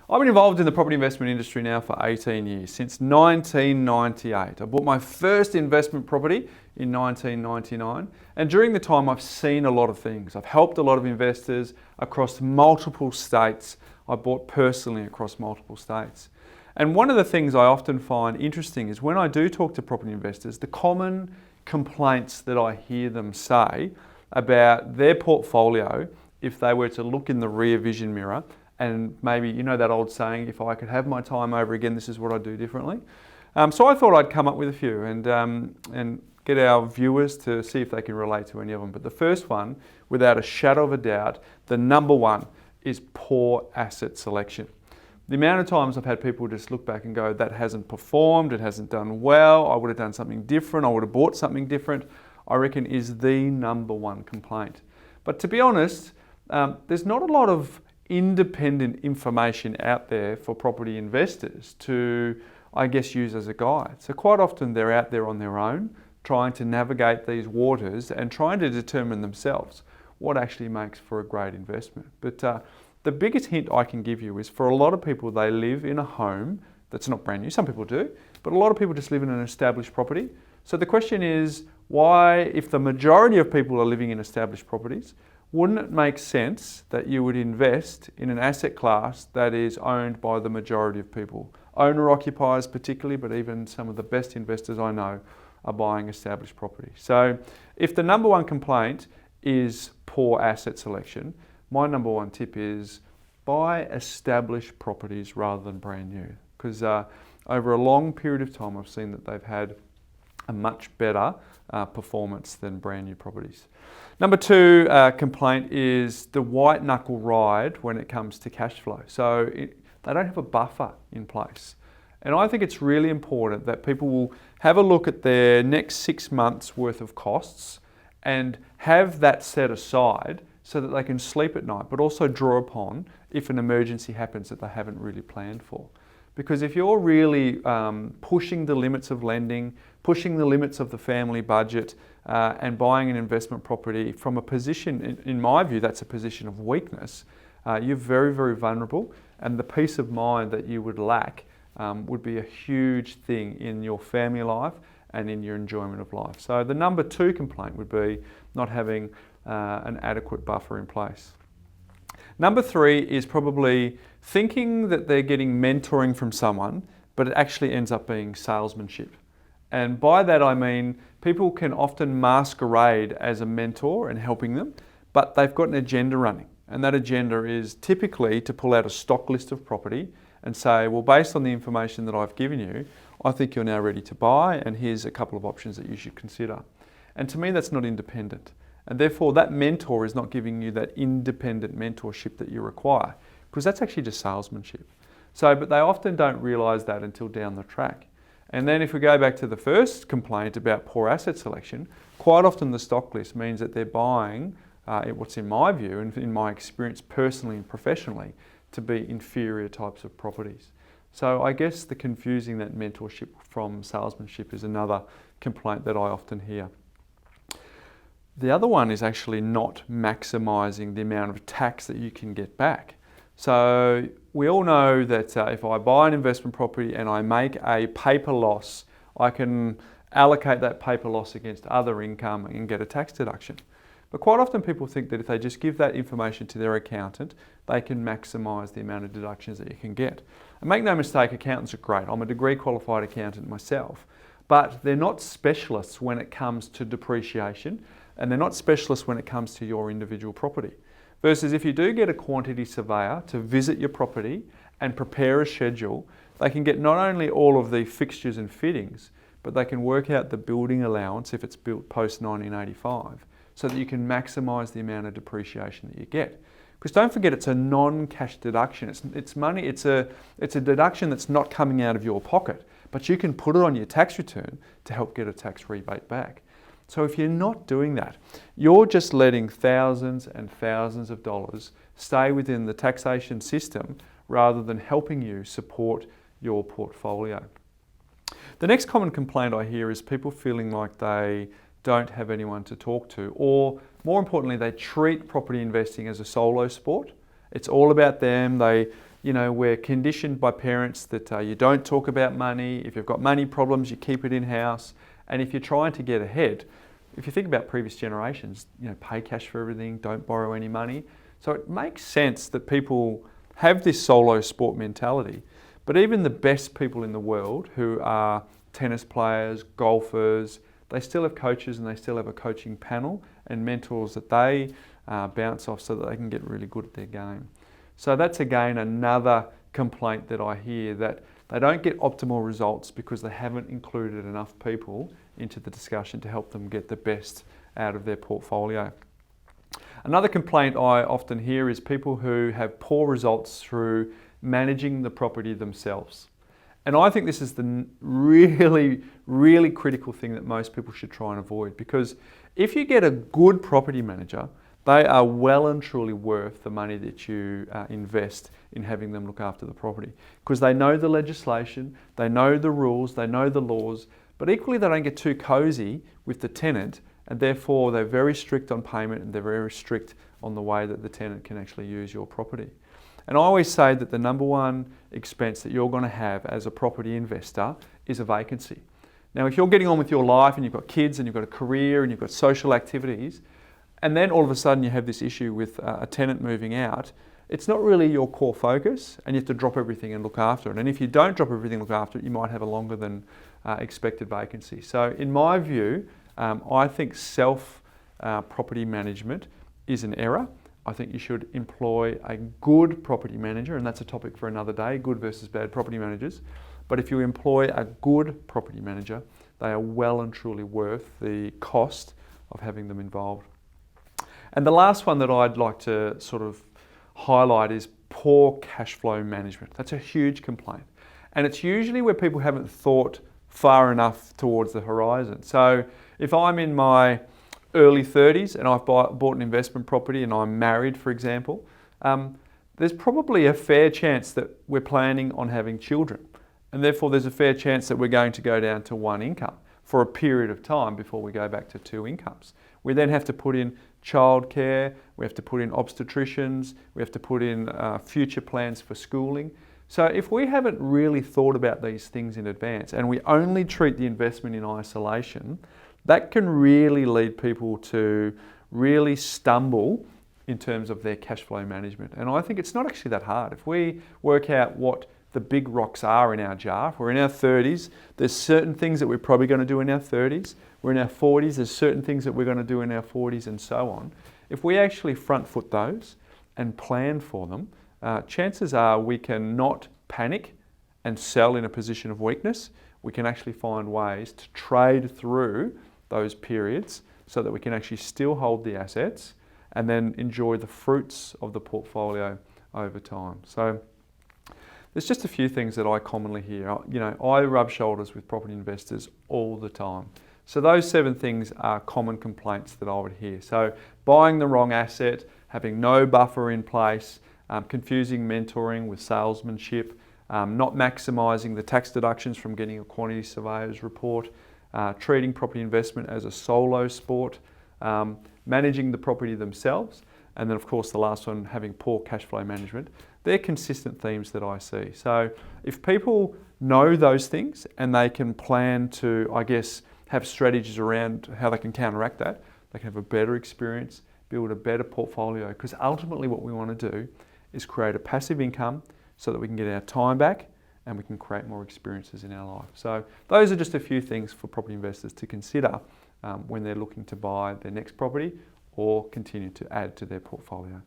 I've been involved in the property investment industry now for 18 years, since 1998. I bought my first investment property in 1999, and during the time I've seen a lot of things. I've helped a lot of investors across multiple states. I bought personally across multiple states. And one of the things I often find interesting is when I do talk to property investors, the common complaints that I hear them say about their portfolio if they were to look in the rear vision mirror and maybe, you know that old saying, if I could have my time over again, this is what I'd do differently. So I thought I'd come up with a few and get our viewers to see if they can relate to any of them. But the first one, without a shadow of a doubt, the number one is poor asset selection. The amount of times I've had people just look back and go, that hasn't performed, it hasn't done well, I would have done something different, I would have bought something different, I reckon is the number one complaint. But to be honest, there's not a lot of independent information out there for property investors to, I guess, use as a guide. So quite often they're out there on their own, trying to navigate these waters and trying to determine themselves what actually makes for a great investment. But the biggest hint I can give you is for a lot of people, they live in a home that's not brand new. Some people do, but a lot of people just live in an established property. So the question is, why, if the majority of people are living in established properties, wouldn't it make sense that you would invest in an asset class that is owned by the majority of people? Owner-occupiers particularly, but even some of the best investors I know are buying established property. So if the number one complaint is poor asset selection, my number one tip is buy established properties rather than brand new. Because over a long period of time, I've seen that they've had a much better performance than brand new properties. Number two complaint is the white knuckle ride when it comes to cash flow. So they don't have a buffer in place. And I think it's really important that people will have a look at their next 6 months worth of costs and have that set aside so that they can sleep at night, but also draw upon if an emergency happens that they haven't really planned for. Because if you're really pushing the limits of lending, pushing the limits of the family budget, and buying an investment property from a position, in my view, that's a position of weakness, you're very, very vulnerable, and the peace of mind that you would lack would be a huge thing in your family life and in your enjoyment of life. So the number two complaint would be not having an adequate buffer in place. Number three is probably thinking that they're getting mentoring from someone, but it actually ends up being salesmanship. And by that I mean people can often masquerade as a mentor and helping them, but they've got an agenda running. And that agenda is typically to pull out a stock list of property and say, well, based on the information that I've given you, I think you're now ready to buy, and here's a couple of options that you should consider. And to me, that's not independent. And therefore, that mentor is not giving you that independent mentorship that you require, because that's actually just salesmanship. So, but they often don't realise that until down the track. And then if we go back to the first complaint about poor asset selection, quite often the stock list means that they're buying what's in my view and in my experience personally and professionally to be inferior types of properties. So I guess the confusing that mentorship from salesmanship is another complaint that I often hear. The other one is actually not maximising the amount of tax that you can get back. So we all know that if I buy an investment property and I make a paper loss, I can allocate that paper loss against other income and get a tax deduction. But quite often people think that if they just give that information to their accountant, they can maximise the amount of deductions that you can get. And make no mistake, accountants are great. I'm a degree qualified accountant myself, but they're not specialists when it comes to depreciation, and they're not specialists when it comes to your individual property. Versus if you do get a quantity surveyor to visit your property and prepare a schedule, they can get not only all of the fixtures and fittings, but they can work out the building allowance if it's built post 1985, so that you can maximise the amount of depreciation that you get. Because don't forget, it's a non-cash deduction. It's money. It's a deduction that's not coming out of your pocket, but you can put it on your tax return to help get a tax rebate back. So if you're not doing that, you're just letting thousands and thousands of dollars stay within the taxation system rather than helping you support your portfolio. The next common complaint I hear is people feeling like they don't have anyone to talk to, or more importantly, they treat property investing as a solo sport. It's all about them. They we're conditioned by parents that you don't talk about money. If you've got money problems, you keep it in-house. And if you're trying to get ahead, if you think about previous generations, pay cash for everything, don't borrow any money. So it makes sense that people have this solo sport mentality. But even the best people in the world who are tennis players, golfers, they still have coaches and they still have a coaching panel and mentors that they bounce off so that they can get really good at their game. So that's again another complaint that I hear, that they don't get optimal results because they haven't included enough people into the discussion to help them get the best out of their portfolio. Another complaint I often hear is people who have poor results through managing the property themselves. And I think this is the really, really critical thing that most people should try and avoid, because if you get a good property manager, they are well and truly worth the money that you invest in having them look after the property, because they know the legislation, they know the rules, they know the laws, but equally they don't get too cozy with the tenant, and therefore they're very strict on payment and they're very strict on the way that the tenant can actually use your property. And I always say that the number one expense that you're going to have as a property investor is a vacancy. Now, if you're getting on with your life and you've got kids and you've got a career and you've got social activities, and then all of a sudden you have this issue with a tenant moving out, it's not really your core focus and you have to drop everything and look after it. And if you don't drop everything and look after it, you might have a longer than expected vacancy. So in my view, I think property management is an error. I think you should employ a good property manager, and that's a topic for another day, good versus bad property managers. But if you employ a good property manager, they are well and truly worth the cost of having them involved. And the last one that I'd like to sort of highlight is poor cash flow management. That's a huge complaint. And it's usually where people haven't thought far enough towards the horizon. So if I'm in my early 30s and I've bought an investment property and I'm married, for example, there's probably a fair chance that we're planning on having children. And therefore there's a fair chance that we're going to go down to one income for a period of time before we go back to two incomes. We then have to put in childcare, we have to put in obstetricians, we have to put in future plans for schooling. So if we haven't really thought about these things in advance and we only treat the investment in isolation, that can really lead people to really stumble in terms of their cash flow management. And I think it's not actually that hard. If we work out what the big rocks are in our jar, if we're in our 30s, there's certain things that we're probably going to do in our 30s. We're in our 40s, there's certain things that we're going to do in our 40s and so on. If we actually front foot those and plan for them, chances are we can not panic and sell in a position of weakness. We can actually find ways to trade through those periods so that we can actually still hold the assets and then enjoy the fruits of the portfolio over time. So there's just a few things that I commonly hear. I rub shoulders with property investors all the time. So those 7 things are common complaints that I would hear. So buying the wrong asset, having no buffer in place, confusing mentoring with salesmanship, not maximising the tax deductions from getting a quantity surveyor's report, treating property investment as a solo sport, managing the property themselves, and then of course the last one, having poor cash flow management. They're consistent themes that I see. So if people know those things and they can plan to, have strategies around how they can counteract that, they can have a better experience, build a better portfolio, because ultimately what we want to do is create a passive income so that we can get our time back and we can create more experiences in our life. So those are just a few things for property investors to consider when they're looking to buy their next property or continue to add to their portfolio.